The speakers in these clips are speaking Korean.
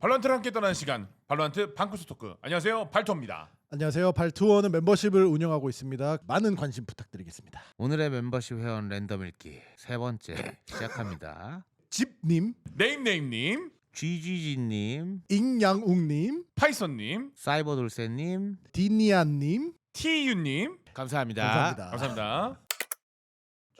발로란트를 함께 떠나는 시간, 발로란트 방구스 토크. 안녕하세요, 발토입니다. 안녕하세요. 발투어는 멤버십을 운영하고 있습니다. 많은 관심 부탁드리겠습니다. 오늘의 멤버십 회원 랜덤 읽기 세 번째 시작합니다. 집님, 네임네임님, GGG님, 잉양웅님, 파이썬님, 사이버돌쇠님, 디니안님, TU님, 감사합니다. 감사합니다. 감사합니다.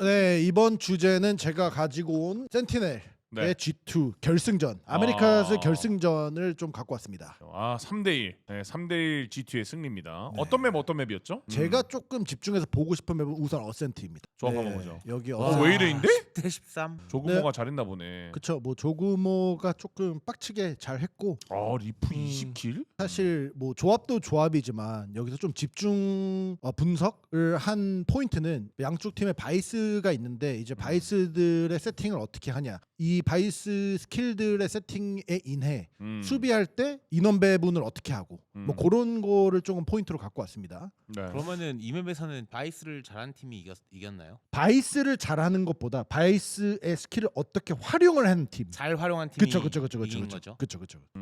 네, 이번 주제는 제가 가지고 온 센티넬의 네. G2 결승전, 아메리카스 아. 결승전을 좀 갖고 왔습니다. 3대1, 네, 3대1 G2의 승리입니다. 네. 어떤 맵이었죠? 제가 조금 집중해서 보고 싶은 맵은 우선 어센트입니다. 조합 한번 보죠. 여기 왜 이래인데? 10대 13. 조그모가 잘했나 보네. 그쵸, 뭐 조구모가 조금 빡치게 잘했고, 리프 20킬? 사실 뭐 조합도 조합이지만 여기서 좀 집중 분석을 한 포인트는 양쪽 팀에 바이스가 있는데 이제 바이스들의 세팅을 어떻게 하냐, 이 바이스 스킬들의 세팅에 인해 수비할 때 인원 배분을 어떻게 하고 뭐 그런 거를 조금 포인트로 갖고 왔습니다. 네. 그러면은 이 맵에서는 바이스를 잘한 팀이 이겼나요? 바이스를 잘하는 것보다 바이스의 스킬을 어떻게 활용을 하는 팀. 잘 활용한 팀이 그쵸. 이긴 거죠.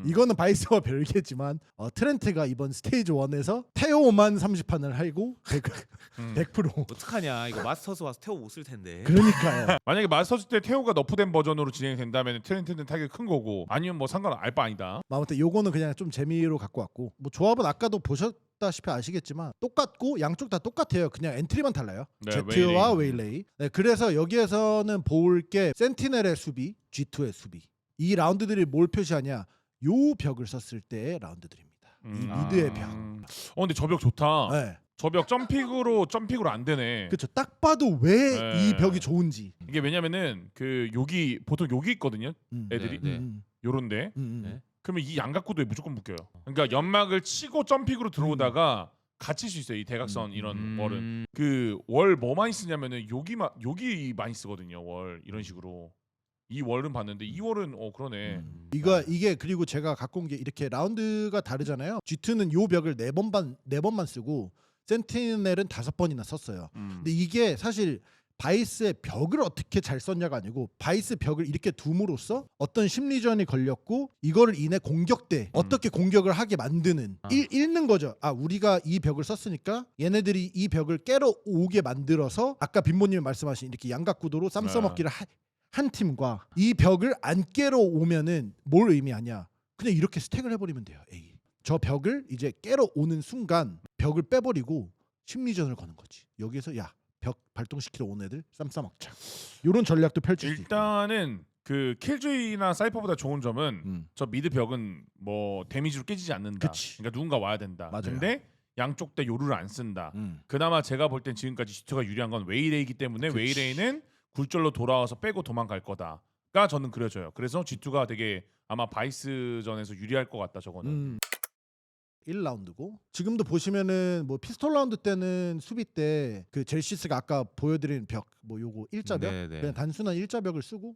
이거는 바이스와 별개지만 트렌트가 이번 스테이지 1에서 테오만 30판을 하고 100%. 어떡하냐, 이거 마스터스 와서 태워 못 쓸 텐데. 그러니까요. 만약에 마스터즈 때 태호가 너프된 버전으로 진행된다면 트렌트는 타격이 큰 거고, 아니면 뭐 상관 알 바 아니다. 아무튼 요거는 그냥 좀 재미로 갖고 왔고, 뭐 조합은 아까도 보셨다시피 아시겠지만 똑같고 양쪽 다 똑같아요. 그냥 엔트리만 달라요. 네, 제트와 웨일레이. 네, 그래서 여기에서는 볼 게 센티넬의 수비, G2의 수비. 이 라운드들이 뭘 표시하냐? 요 벽을 썼을 때의 라운드들입니다. 이 미드의 벽. 근데 저 벽 좋다. 네. 저 벽 점픽으로 안 되네. 그렇죠. 딱 봐도 왜 이 네. 벽이 좋은지. 이게 왜냐면은 그 여기 보통 여기 있거든요. 애들이 네. 요런데. 네. 그러면 이 양각구도에 무조건 묶여요. 그러니까 연막을 치고 점픽으로 들어오다가 갇힐 수 있어요. 이 대각선 이런 월은. 그 월 뭐 많이 쓰냐면은 여기 많이 쓰거든요. 월 이런 식으로. 이 월은 봤는데 이 월은 그러네. 이게 그리고 제가 갖고 온 게 이렇게 라운드가 다르잖아요. G2는 요 벽을 네 번만 쓰고 센티넬은 5번이나 썼어요. 근데 이게 사실 바이스의 벽을 어떻게 잘 썼냐가 아니고 바이스 벽을 이렇게 둠으로써 어떤 심리전이 걸렸고 이거를 인해 공격 때 어떻게 공격을 하게 만드는 읽는 거죠. 우리가 이 벽을 썼으니까 얘네들이 이 벽을 깨러 오게 만들어서 아까 빈보님이 말씀하신 이렇게 양각구도로 쌈 써먹기를 한 팀과 이 벽을 안 깨러 오면은 뭘 의미하냐, 그냥 이렇게 스택을 해버리면 돼요. A. 저 벽을 이제 깨러 오는 순간 벽을 빼버리고 심리전을 거는 거지. 여기서 벽 발동시키러 온 애들 쌈 싸먹자. 이런 전략도 펼칠 수 있고. 일단은 그 킬조이나 사이퍼보다 좋은 점은 저 미드 벽은 뭐 데미지로 깨지지 않는다. 그치. 그러니까 누군가 와야 된다. 맞아요. 근데 양쪽 다 요루를 안 쓴다. 그나마 제가 볼 땐 지금까지 G2가 유리한 건 웨이레이기 때문에 그치. 웨이레이는 굴절로 돌아와서 빼고 도망갈 거다가 저는 그려져요. 그래서 G2가 되게 아마 바이스전에서 유리할 것 같다. 저거는. 1라운드고 지금도 보시면은 뭐 피스톨 라운드 때는 수비 때 그 젤시스가 아까 보여드린 벽 뭐 요거 일자벽 네네. 그냥 단순한 일자벽을 쓰고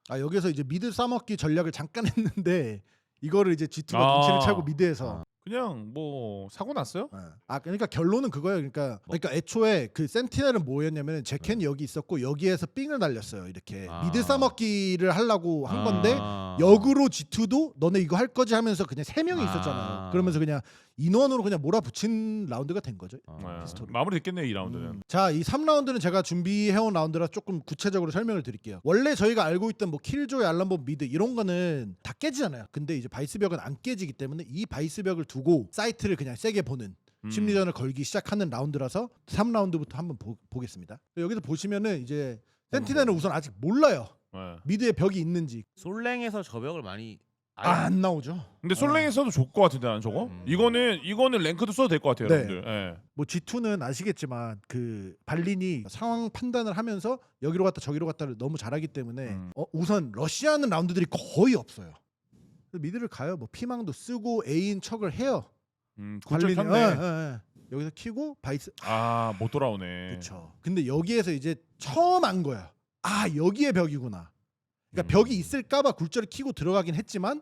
여기서 이제 미드 싸먹기 전략을 잠깐 했는데 이거를 이제 G2가 눈치를 채고 미드에서 그냥 뭐 사고 났어요? 그러니까 결론은 그거예요. 그러니까 애초에 그 센티넬은 뭐였냐면 제켄이 여기 있었고 여기에서 삥을 날렸어요. 이렇게 미드 싸먹기를 하려고 한 건데 역으로 G2도 너네 이거 할 거지 하면서 그냥 3명이 있었잖아요. 그러면서 그냥 인원으로 그냥 몰아붙인 라운드가 된 거죠. 피스톨이. 마무리 됐겠네요, 이 라운드는. 자, 이 3라운드는 제가 준비해온 라운드라 조금 구체적으로 설명을 드릴게요. 원래 저희가 알고 있던 뭐 킬조이, 알람본, 미드 이런 거는 다 깨지잖아요. 근데 이제 바이스벽은 안 깨지기 때문에 이 바이스벽을 두고 사이트를 그냥 세게 보는 심리전을 걸기 시작하는 라운드라서 3라운드부터 한번 보겠습니다. 여기서 보시면은 이제 센티넬은 우선 아직 몰라요. 미드에 벽이 있는지. 솔랭에서 저 벽을 많이 안 나오죠. 근데 솔랭에서도 좋을 것 같은데 나는 저거. 이거는 랭크도 써도 될 것 같아요, 네. 여러분들. 예. 뭐 G2는 아시겠지만 그 발린이 상황 판단을 하면서 여기로 갔다 저기로 갔다를 너무 잘하기 때문에 우선 러시아는 라운드들이 거의 없어요. 미드를 가요. 뭐 피망도 쓰고 A인 척을 해요. 굴절 발린이 켰네. 여기서 키고 바이스 못 돌아오네. 그렇죠. 근데 여기에서 이제 처음 안 거야. 여기에 벽이구나. 그러니까 벽이 있을까봐 굴절을 키고 들어가긴 했지만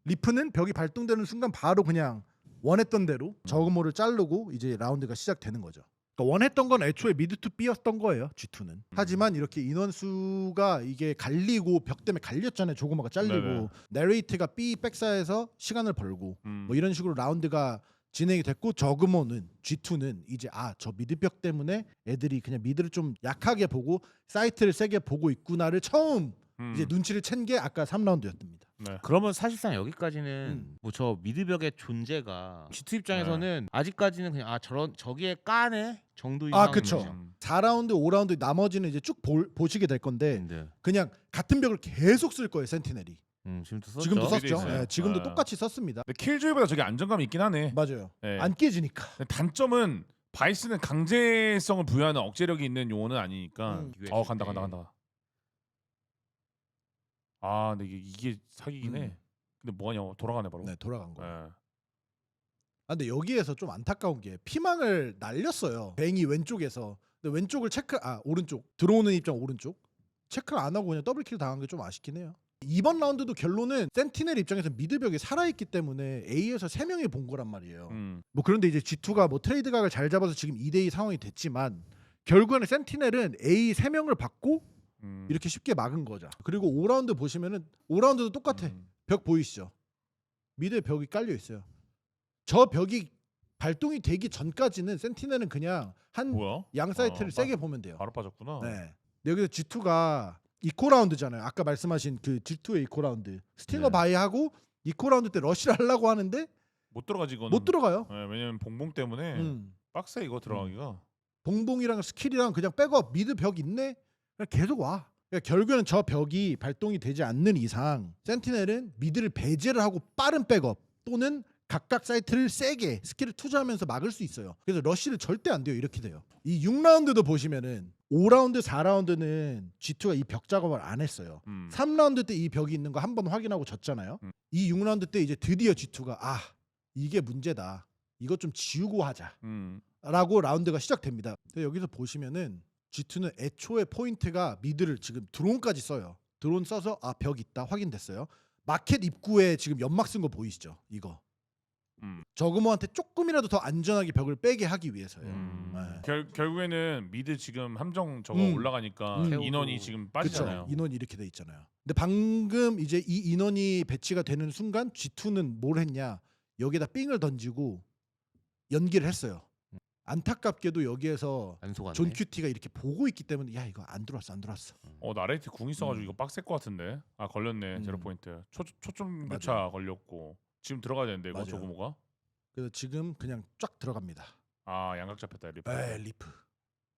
리프는 벽이 발동되는 순간 바로 그냥 원했던 대로 저그모를 자르고 이제 라운드가 시작되는 거죠. 그러니까 원했던 건 애초에 미드 투 B였던 거예요. G2는. 하지만 이렇게 인원수가 이게 갈리고 벽 때문에 갈렸잖아요. 조그마가 잘리고 네네. 내레이트가 B 백사에서 시간을 벌고 음. 뭐 이런 식으로 라운드가 진행이 됐고 저그모는 G2는 이제 저 미드벽 때문에 애들이 그냥 미드를 좀 약하게 보고 사이트를 세게 보고 있구나를 처음 이제 눈치를 챈 게 아까 3라운드였답니다. 네. 그러면 사실상 여기까지는 음. 뭐 저 미드벽의 존재가 G2 입장에서는 아직까지는 그냥 저기에 까네 정도 이상. 그쵸. 4라운드, 5라운드 나머지는 이제 쭉 보시게 될 건데 네. 그냥 같은 벽을 계속 쓸 거예요. 센티넬이. 지금도 썼죠. 지금도 미드에 썼죠. 있어요. 예, 지금도 네. 똑같이 썼습니다. 근데 킬조이보다 저게 안정감이 있긴 하네. 맞아요. 네. 안 깨지니까. 근데 단점은 바이스는 강제성을 부여하는 억제력이 있는 용어는 아니니까. 간다. 아, 근데 이게 사기긴 해. 근데 뭐하냐, 돌아가네 바로. 네, 돌아간 거예요. 네. 근데 여기에서 좀 안타까운 게 피망을 날렸어요. 뱅이 왼쪽에서. 근데 왼쪽을 오른쪽 들어오는 입장 오른쪽 체크를 안 하고 그냥 더블킬 당한 게 좀 아쉽긴 해요. 이번 라운드도 결론은 센티넬 입장에서 미드벽이 살아있기 때문에 A에서 3명이 본 거란 말이에요. 뭐 그런데 이제 G2가 뭐 트레이드 각을 잘 잡아서 지금 2대2 상황이 됐지만 결국에는 센티넬은 A 3명을 받고 이렇게 쉽게 막은 거죠. 그리고 5라운드 보시면은 5라운드도 똑같아. 벽 보이시죠? 미드에 벽이 깔려 있어요. 저 벽이 발동이 되기 전까지는 센티넬은 그냥 한 뭐야? 양 사이트를 세게 보면 돼요. 바로 빠졌구나. 네. 여기서 G2가 이코 라운드잖아요. 아까 말씀하신 그 G2의 이코 라운드. 스팅어 네. 바이하고 이코 라운드 때 러시를 하려고 하는데 못 들어가지 이거는. 못 들어가요. 네, 왜냐면 봉봉 때문에 빡세 이거 들어가기가. 봉봉이랑 스킬이랑 그냥 백업 미드 벽 있네. 그냥 계속 와. 그러니까 결국에는 저 벽이 발동이 되지 않는 이상 센티넬은 미드를 배제를 하고 빠른 백업 또는 각각 사이트를 세게 스킬을 투자하면서 막을 수 있어요. 그래서 러쉬를 절대 안 돼요. 이렇게 돼요. 이 6라운드도 보시면은 5라운드, 4라운드는 G2가 이 벽 작업을 안 했어요. 3라운드 때 이 벽이 있는 거 한 번 확인하고 졌잖아요. 이 6라운드 때 이제 드디어 G2가 이게 문제다. 이거 좀 지우고 하자. 라고 라운드가 시작됩니다. 근데 여기서 보시면은 G2는 애초에 포인트가 미드를 지금 드론까지 써요. 드론 써서 벽 있다 확인됐어요. 마켓 입구에 지금 연막 쓴 거 보이시죠? 이거. 저그모한테 조금이라도 더 안전하게 벽을 빼게 하기 위해서요. 네. 결국에는 미드 지금 함정 저거 올라가니까 인원이 지금 빠지잖아요. 그쵸? 인원이 이렇게 돼 있잖아요. 근데 방금 이제 이 인원이 배치가 되는 순간 G2는 뭘 했냐? 여기에다 삥을 던지고 연기를 했어요. 안타깝게도 여기에서 안 속았네. 존 큐티가 이렇게 보고 있기 때문에 야 이거 안 들어왔어. 나레이트 궁 있어가지고 이거 빡셀 것 같은데. 걸렸네. 제로 포인트. 초점 교차 걸렸고 지금 들어가야 되는데 이거 맞아요. 조그모가. 그래서 지금 그냥 쫙 들어갑니다. 양각 잡혔다 리프. 리프.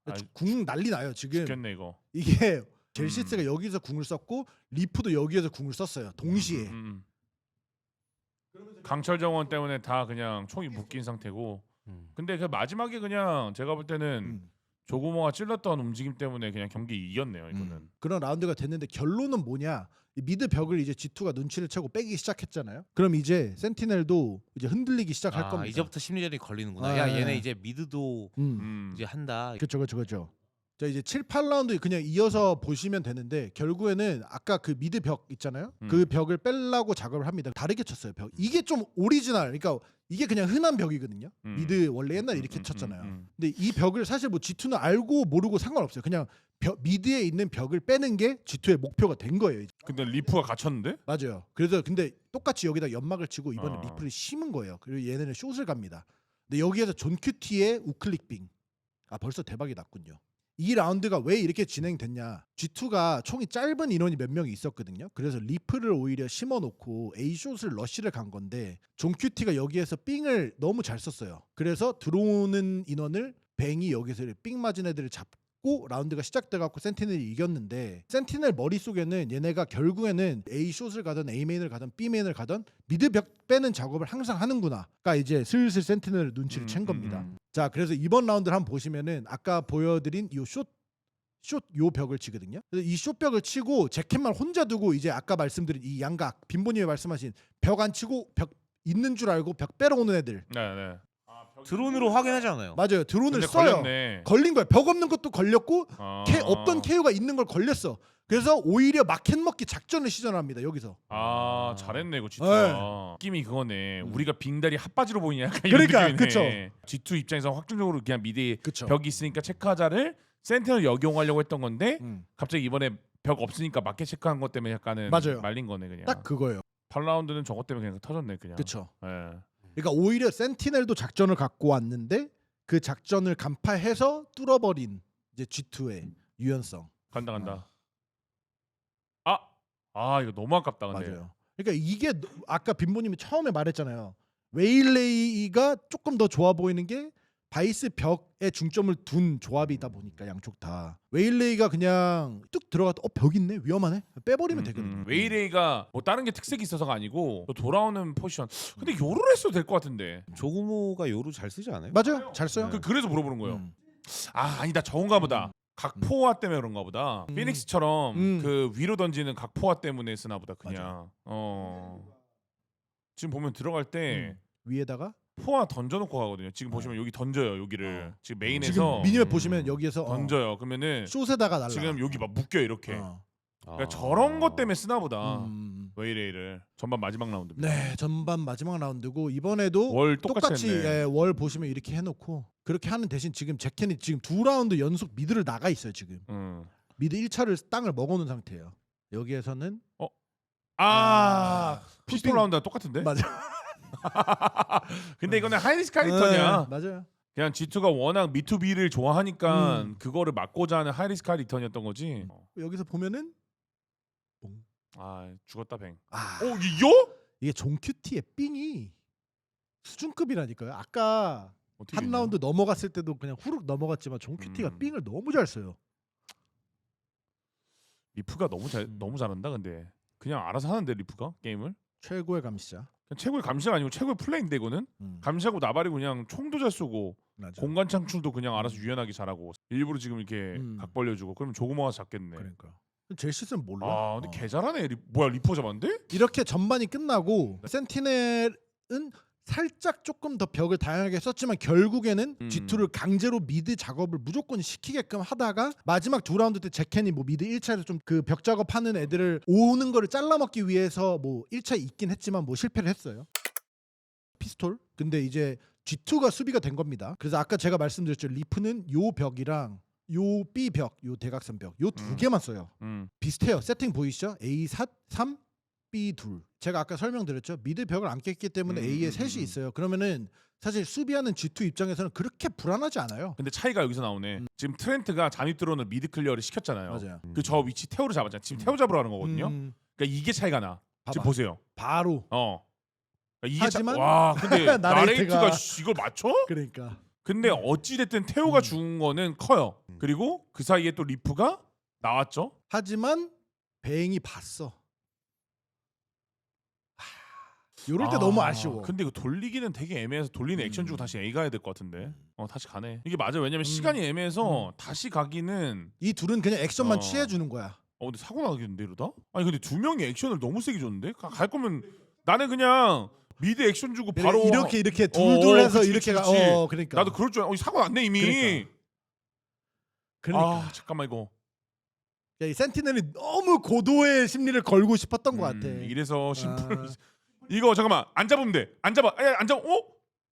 아이, 궁 난리 나요 지금. 죽겠네 이거. 이게 젤시스가 여기서 궁을 썼고 리프도 여기에서 궁을 썼어요. 동시에. 강철 정원 때문에 다 그냥 총이 묶인 상태고. 근데 그 마지막에 그냥 제가 볼 때는 조구모가 찔렀던 움직임 때문에 그냥 경기 이겼네요 이거는. 그런 라운드가 됐는데 결론은 뭐냐? 이 미드 벽을 이제 G2가 눈치를 채고 빼기 시작했잖아요. 그럼 이제 센티넬도 이제 흔들리기 시작할 겁니다. 이제부터 심리전이 걸리는구나. 아, 야 예. 얘네 이제 미드도 이제 한다. 그렇죠. 자 이제 7, 8라운드 그냥 이어서 보시면 되는데 결국에는 아까 그 미드 벽 있잖아요. 그 벽을 빼려고 작업을 합니다. 다르게 쳤어요 벽. 이게 좀 오리지널. 그러니까 이게 그냥 흔한 벽이거든요. 미드 원래 옛날에 이렇게 쳤잖아요. 근데 이 벽을 사실 뭐 G2는 알고 모르고 상관없어요. 그냥 미드에 있는 벽을 빼는 게 G2의 목표가 된 거예요. 이제. 근데 리프가 갇혔는데? 맞아요. 그래서 근데 똑같이 여기다 연막을 치고 이번에 리프를 심은 거예요. 그리고 얘네는 숏을 갑니다. 근데 여기에서 존 큐티의 우클릭빙. 벌써 대박이 났군요. 이 라운드가 왜 이렇게 진행됐냐? G2가 총이 짧은 인원이 몇 명이 있었거든요. 그래서 리프를 오히려 심어놓고 A숏을 러쉬를 간 건데 존 큐티가 여기에서 삥을 너무 잘 썼어요. 그래서 들어오는 인원을 뱅이 여기서 삥 맞은 애들을 잡고 라운드가 시작돼갖고 센티넬이 이겼는데 센티넬 머릿속에는 얘네가 결국에는 A숏을 가든 A메인을 가든 B메인을 가든 미드 벽 빼는 작업을 항상 하는구나. 그러니까 이제 슬슬 센티넬 눈치를 챈 겁니다. 자, 그래서 이번 라운드를 한번 보시면은 아까 보여드린 이 숏 요 벽을 치거든요. 그래서 이 숏 벽을 치고 제켓만 혼자 두고 이제 아까 말씀드린 이 양각 빈보님이 말씀하신 벽 안 치고 벽 있는 줄 알고 벽 빼러 오는 애들. 네. 드론으로 확인하잖아요. 맞아요. 드론을 근데 써요. 걸렸네. 걸린 거야. 벽 없는 것도 걸렸고 아. 없던 KO가 있는 걸 걸렸어. 그래서 오히려 마켓 먹기 작전을 시전합니다. 여기서. 아 잘했네 이거 G2. 네. 느낌이 그거네. 우리가 빙다리 핫바지로 보이냐 약간 그러니까, 이런 느낌이네. G2 입장에서 확정적으로 그냥 미드에 그쵸. 벽이 있으니까 체크하자를 센터를 역용하려고 했던 건데 갑자기 이번에 벽 없으니까 마켓 체크한 것 때문에 약간은 맞아요. 말린 거네 그냥. 딱 그거예요. 8라운드는 저것 때문에 그냥 터졌네 그냥. 그렇죠. 예. 그러니까 오히려 센티넬도 작전을 갖고 왔는데 그 작전을 간파해서 뚫어버린 이제 G2의 유연성. 간다. 아 이거 너무 아깝다 근데. 맞아요. 그러니까 이게 아까 빈보님이 처음에 말했잖아요. 웨일레이가 조금 더 좋아 보이는 게 바이스 벽에 중점을 둔 조합이다 보니까 양쪽 다. 웨일레이가 그냥 뚝 들어갔다 벽 있네 위험하네 빼버리면 되거든요. 웨이레이가 뭐 다른 게 특색이 있어서가 아니고 또 돌아오는 포지션. 근데 요를 했어도 될 것 같은데. 조구모가 요루 잘 쓰지 않아요? 맞아요. 잘 써요. 그래서 물어보는 거예요. 음. 아 아니다 저건가 보다. 각포화 때문에 그런가 보다. 피닉스처럼 그 위로 던지는 각포화 때문에 쓰나 보다 그냥. 지금 보면 들어갈 때 위에다가 포화 던져놓고 가거든요. 지금 보시면 여기 던져요 여기를. 지금 메인에서 지금 미니맵 보시면 여기에서 던져요. 그러면은 숏에다가 날라. 지금 여기 막 묶여 이렇게. 어. 그러니까 저런 것 때문에 쓰나 보다. 음. 웨이레이를 전반 마지막 라운드. 네, 전반 마지막 라운드고 이번에도 월 똑같이 했네. 예, 월 보시면 이렇게 해놓고 그렇게 하는 대신 지금 제켄이 지금 2라운드 연속 미드를 나가 있어요 지금. 미드 1차를 땅을 먹어놓은 상태예요. 여기에서는 피스톨 라운드랑 똑같은데? 맞아. 근데 이거는 하이리스 카리턴이야. 맞아요. 그냥 G2가 워낙 미투비를 좋아하니까 그거를 막고자 하는 하이리스 카리턴이었던 거지. 여기서 보면은 아 죽었다 뱅. 이거? 이게 종큐티의 삥이 수준급이라니까요. 아까 어떻게 한 됐냐? 라운드 넘어갔을 때도 그냥 후룩 넘어갔지만 종큐티가 삥을 너무 잘 써요. 리프가 너무 잘한다 근데. 그냥 알아서 하는데 리프가 게임을. 최고의 감시자. 그냥 최고의 감시가 아니고 최고의 플레이인데 이거는. 감시하고 나발이 그냥 총도 잘 쏘고 맞아. 공간 창출도 그냥 알아서 유연하게 잘하고 일부러 지금 이렇게 각 벌려주고 그러면 조그마가 잡겠네. 그러니까. 젤시스는 몰라. 아 근데 개 잘하네. 뭐야 리퍼 잡았는데? 이렇게 전반이 끝나고 센티넬은 살짝 조금 더 벽을 다양하게 썼지만 결국에는 G2를 강제로 미드 작업을 무조건 시키게끔 하다가 마지막 2라운드 때 제켄이 뭐 미드 1차에서 좀 그 벽 작업하는 애들을 오는 거를 잘라먹기 위해서 뭐 1차 있긴 했지만 뭐 실패를 했어요. 피스톨. 근데 이제 G2가 수비가 된 겁니다. 그래서 아까 제가 말씀드렸죠. 리프는 요 벽이랑 요 B 벽, 요 대각선 벽, 요 두 개만 써요. 비슷해요. 세팅 보이시죠? A 3, B 2. 제가 아까 설명드렸죠. 미드 벽을 안 깼기 때문에 A에 셋이 있어요. 그러면은 사실 수비하는 G2 입장에서는 그렇게 불안하지 않아요. 근데 차이가 여기서 나오네. 지금 트렌트가 잠입 드론을 미드 클리어를 시켰잖아요. 맞아요. 그 저 위치 태우를 잡았잖아. 지금 태우 잡으러 가는 거거든요. 그러니까 이게 차이가 나. 지금 봐봐. 보세요. 바로. 그러니까 이게 하지만 와 근데 나레이트가 나레이트가- 이걸 맞춰? 그러니까. 근데 어찌 됐든 태우가 죽은 거는 커요. 그리고 그 사이에 또 리프가 나왔죠. 하지만 배행이 봤어. 요럴 때 너무 아쉬워. 근데 이거 돌리기는 되게 애매해서 돌리는 액션 주고 다시 A 가야 될 것 같은데. 다시 가네. 이게 맞아. 왜냐면 시간이 애매해서 다시 가기는. 이 둘은 그냥 액션만 어. 취해 주는 거야. 근데 사고 나겠는데 이러다? 아니 근데 두 명이 액션을 너무 세게 줬는데? 갈 거면 나는 그냥 미드 액션 주고 바로 이렇게 둘둘해서 그치, 이렇게 그치, 가. 그치. 그러니까. 나도 그럴 줄 알아. 사고 났네 이미. 그러니까. 잠깐만 이거. 이 센티넬이 너무 고도의 심리를 걸고 싶었던 것 같아. 이래서 심플. 이거 잠깐만 안 잡으면 돼. 안 잡아. 안 잡아.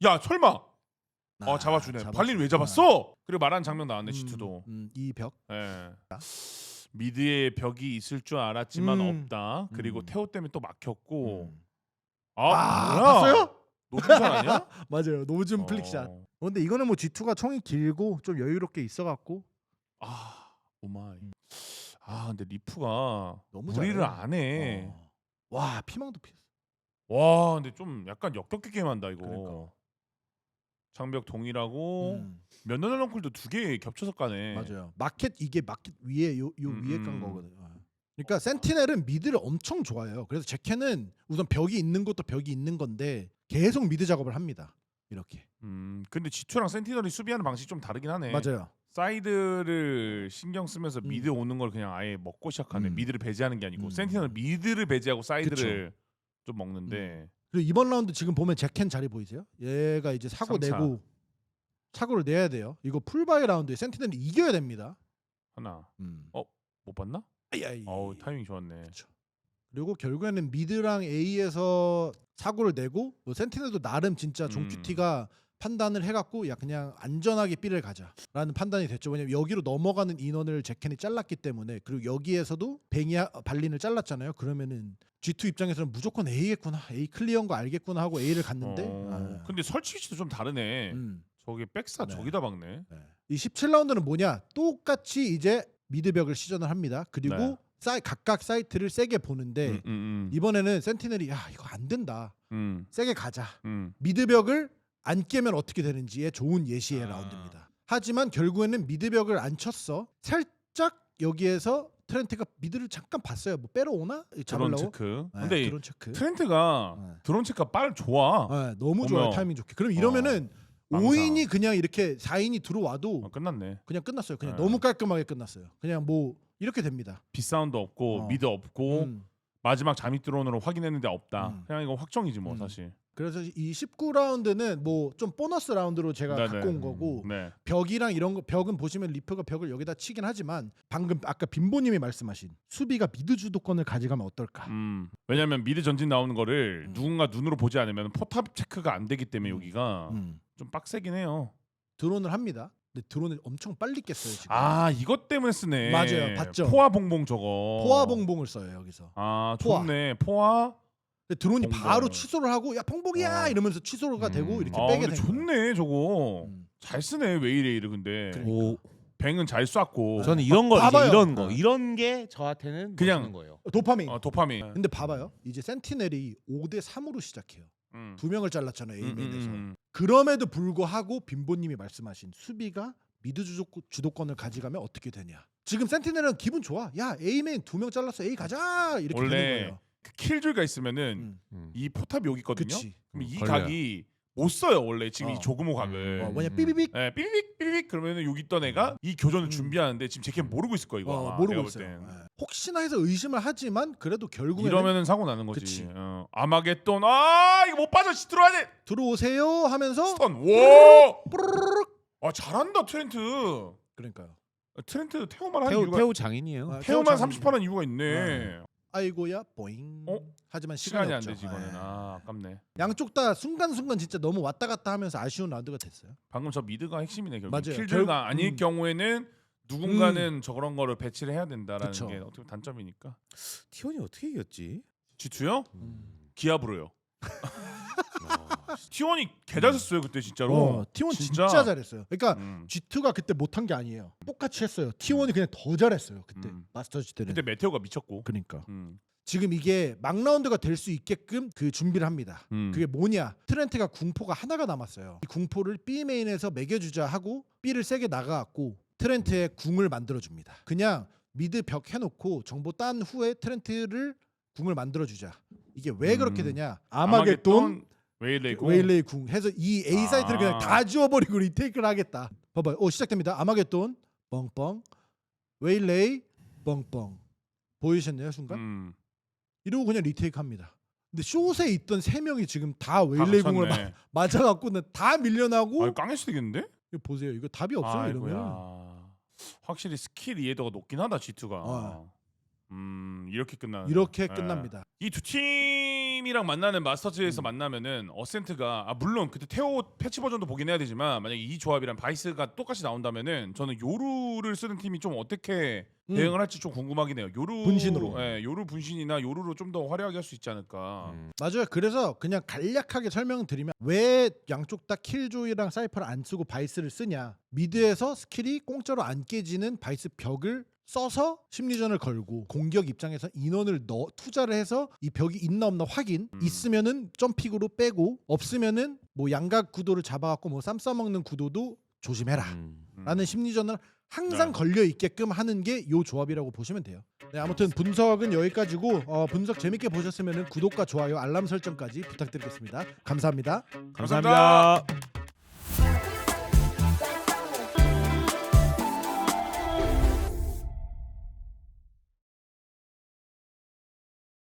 야 설마. 잡아주네. 발린 왜 잡았어? 그리고 말하는 장면 나왔네 G2도. 이 벽. 예. 미드에 벽이 있을 줄 알았지만 없다. 그리고 태호 때문에 또 막혔고. 뭐야? 봤어요? 노준산 아니야? 맞아요. 노즘 플릭샷. 근데 이거는 뭐 G2가 총이 길고 좀 여유롭게 있어갖고. 오마이. 근데 리프가 너무 무리를 잘해. 안 해. 와 피망도 피했어. 와 근데 좀 약간 역겹게 게임한다 이거. 그러니까. 장벽 동일하고 면도날 렁쿨도 두 개 겹쳐서 까네. 맞아요. 이게 마켓 위에 요 위에 깐 거거든요. 그러니까 센티넬은 미드를 엄청 좋아해요. 그래서 제켄은 우선 벽이 있는 것도 벽이 있는 건데 계속 미드 작업을 합니다. 이렇게. 근데 G2랑 센티널이 수비하는 방식이 좀 다르긴 하네. 맞아요. 사이드를 신경 쓰면서 미드 오는 걸 그냥 아예 먹고 시작하네. 미드를 배제하는 게 아니고 센티널 미드를 배제하고 사이드를 좀 먹는데. 그리고 이번 라운드 지금 보면 제켄 자리 보이세요? 얘가 이제 사고 3차. 내고 사고를 내야 돼요. 이거 풀바이 라운드에 센티넬이 이겨야 됩니다. 하나. 못 봤나? 아이아이. 어우 타이밍 좋았네. 그리고 결국에는 미드랑 A에서 사고를 내고 뭐 센티넬도 나름 진짜 종QT가 판단을 해갖고 야 그냥 안전하게 B를 가자라는 판단이 됐죠. 왜냐면 여기로 넘어가는 인원을 제켄이 잘랐기 때문에. 그리고 여기에서도 뱅이 발린을 잘랐잖아요. 그러면은 G2 입장에서는 무조건 A겠구나, A 클리어인 거 알겠구나 하고 A를 갔는데 근데 설치 위치도 좀 다르네. 저기 백사 네. 저기다 박네. 이 17라운드는 뭐냐, 똑같이 이제 미드벽을 시전을 합니다. 그리고 네. 각각 사이트를 세게 보는데 이번에는 센티넬이 야 이거 안 된다, 세게 가자, 미드벽을 안 깨면 어떻게 되는지의 좋은 예시의 라운드입니다. 하지만 결국에는 미드벽을 안 쳤어. 살짝 여기에서 트렌트가 미드를 잠깐 봤어요. 뭐 빼러 오나? 드론 잡으려고? 체크. 네, 근데 드론 체크. 트렌트가 드론 체크가 빠르 좋아. 네, 너무 좋아요. 보면. 타이밍 좋게. 그럼 이러면은 망상. 5인이 그냥 이렇게 4인이 들어와도 끝났네. 그냥 끝났어요. 그냥 네. 너무 깔끔하게 끝났어요. 그냥 뭐 이렇게 됩니다. 빗사운드 없고 미드 없고 마지막 잠입 드론으로 확인했는데 없다. 그냥 이거 확정이지 뭐 사실. 그래서 이 19라운드는 뭐 좀 보너스 라운드로 제가 네네. 갖고 온 거고 네. 벽이랑 이런 거, 벽은 보시면 리퍼가 벽을 여기다 치긴 하지만 방금 아까 빈보님이 말씀하신 수비가 미드 주도권을 가져가면 어떨까? 왜냐면 미드 전진 나오는 거를 누군가 눈으로 보지 않으면 포탑 체크가 안 되기 때문에 여기가 좀 빡세긴 해요. 드론을 합니다. 근데 드론을 엄청 빨리 깼어요 지금. 아 이것 때문에 쓰네. 맞아요, 봤죠? 포화 봉봉 저거. 포화 봉봉을 써요 여기서. 아 포화. 좋네. 포화. 근데 드론이 봉봉. 바로 취소를 하고 야 봉봉이야 이러면서 취소가 되고 이렇게 빼게 근데 된 거예요. 좋네 저거. 음. 잘 쓰네 웨이레이를 근데. 오, 뱅은 잘 쐈고. 저는 이런 거 이제 봐봐요. 이런 거 이런 게 저한테는 그냥 멋있는 거예요. 도파민. 도파민. 근데 봐봐요. 이제 센티넬이 5대 3으로 시작해요. 두 명을 잘랐잖아요 A맨에서. 그럼에도 불구하고 빈보님이 말씀하신 수비가 미드 주도권을 가져가면 어떻게 되냐. 지금 센티넬은 기분 좋아. 야 A맨 2명 잘랐어. A 가자 이렇게 되는 원래 거예요. 그 킬줄가 있으면은 이 포탑이 여기 있거든요. 그치. 그럼 이 걸려요. 각이 못 써요 원래 지금 이 조그모 각을. 뭐냐 삐비빅 네, 삐빅 삐빅 그러면은 여기 있던 애가 이 교전을 준비하는데 지금 제걔 모르고 있을 거야 이거. 아마 모르고 내가 볼 있어요. 땐. 혹시나 해서 의심을 하지만 그래도 결국에는 이러면은 사고 나는 거지. 그치. 아마겟돈 이거 못 빠져 들어야 돼. 들어오세요 하면서 스턴. 와. 뿌르르륵. 잘한다 트렌트. 그러니까요. 트렌트 태우만 한 이유가 태우 장인이에요. 태우만 태우 30%는 이유가 있네. 아이고야 보잉. 하지만 시간이 안 없죠. 되지 이거는. 예. 아깝네. 양쪽 다 순간순간 진짜 너무 왔다 갔다 하면서 아쉬운 라운드가 됐어요. 방금 저 미드가 핵심이네 결국. 맞아요. 킬줄가 아닐 경우에는 누군가는 저런 거를 배치를 해야 된다라는 그쵸. 게 어떻게 보면 단점이니까. 티원이 어떻게 이겼지? G2요? 기압으로요. T1이 개잘 썼어요 그때 진짜로. T1 진짜 잘했어요. 그러니까 음. G2가 그때 못한 게 아니에요. 똑같이 했어요. T1이 그냥 더 잘했어요. 그때 마스터즈 때는. 그때 메테오가 미쳤고. 그러니까 음. 지금 이게 막 라운드가 될 수 있게끔 그 준비를 합니다. 그게 뭐냐? 트렌트가 궁포가 하나가 남았어요. 이 궁포를 B 메인에서 매겨주자 하고 B를 세게 나가갖고 트렌트의 궁을 만들어줍니다. 그냥 미드 벽 해놓고 정보 딴 후에 트렌트를 궁을 만들어주자. 이게 왜 그렇게 되냐? 아마겟돈 웨일레이 궁 해서 이 A 사이트를 그냥 다 지워버리고 리테이크를 하겠다. 봐봐요. 시작됩니다. 아마겟돈 뻥뻥 웨일레이 뻥뻥 보이셨나요 순간? 이러고 그냥 리테이크 합니다. 근데 숏에 있던 3명이 지금 다 웨일레이 궁을 맞아갖고는 다 밀려나고. 깡했어 되겠는데? 이거 보세요. 이거 답이 없어요. 이러면. 아이고야. 확실히 스킬 이해도가 높긴 하다 G2가. 이렇게 끝나는. 이렇게 끝납니다. 이 두 팀이랑 만나는 마스터즈에서 만나면은 어센트가 물론 그때 테오 패치 버전도 보긴 해야 되지만 만약에 이 조합이랑 바이스가 똑같이 나온다면은 저는 요루를 쓰는 팀이 좀 어떻게 대응을 할지 좀 궁금하긴 해요. 요루 분신으로. 요루 분신이나 요루로 좀 더 화려하게 할 수 있지 않을까. 맞아요. 그래서 그냥 간략하게 설명드리면 왜 양쪽 다 킬조이랑 사이퍼를 안 쓰고 바이스를 쓰냐. 미드에서 스킬이 공짜로 안 깨지는 바이스 벽을 써서 심리전을 걸고 공격 입장에서 인원을 투자를 해서 이 벽이 있나 없나 확인. 있으면은 점픽으로 빼고 없으면은 뭐 양각 구도를 잡아갖고 뭐 쌈 싸먹는 구도도 조심해라 라는 심리전을 항상 걸려 있게끔 하는 게 요 조합이라고 보시면 돼요. 네, 아무튼 분석은 여기까지고 분석 재밌게 보셨으면 구독과 좋아요 알람 설정까지 부탁드리겠습니다. 감사합니다. 감사합니다.